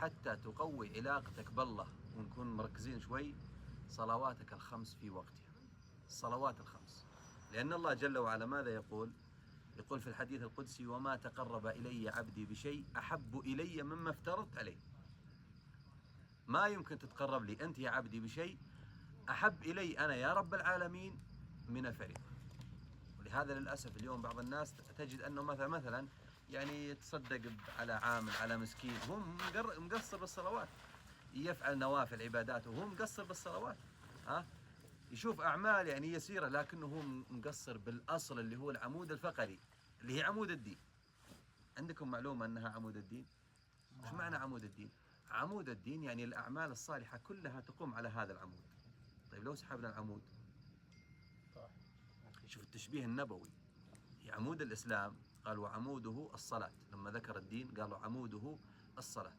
حتى تقوي علاقتك بالله ونكون مركزين شوي، صلواتك الخمس في وقتها، الصلوات الخمس. لأن الله جل وعلا ماذا يقول؟ يقول في الحديث القدسي: وما تقرب إلي عبدي بشيء أحب إلي مما افترضت عليه. ما يمكن تتقرب لي أنت يا عبدي بشيء أحب إلي أنا يا رب العالمين من الفريضة. ولهذا للأسف اليوم بعض الناس تجد أنه مثلا يعني يتصدق على عامل على مسكين هو مقصر بالصلوات، يفعل نوافل عبادات وهو مقصر بالصلوات، يشوف أعمال يعني يسيرة لكنه هو مقصر بالأصل اللي هو العمود الفقري اللي هي عمود الدين. عندكم معلومة أنها عمود الدين؟ وش معنى عمود الدين؟ عمود الدين يعني الأعمال الصالحة كلها تقوم على هذا العمود. طيب لو سحبنا العمود، شوف التشبيه النبوي، عمود الإسلام قال وعموده الصلاة، لما ذكر الدين قالوا عموده الصلاة.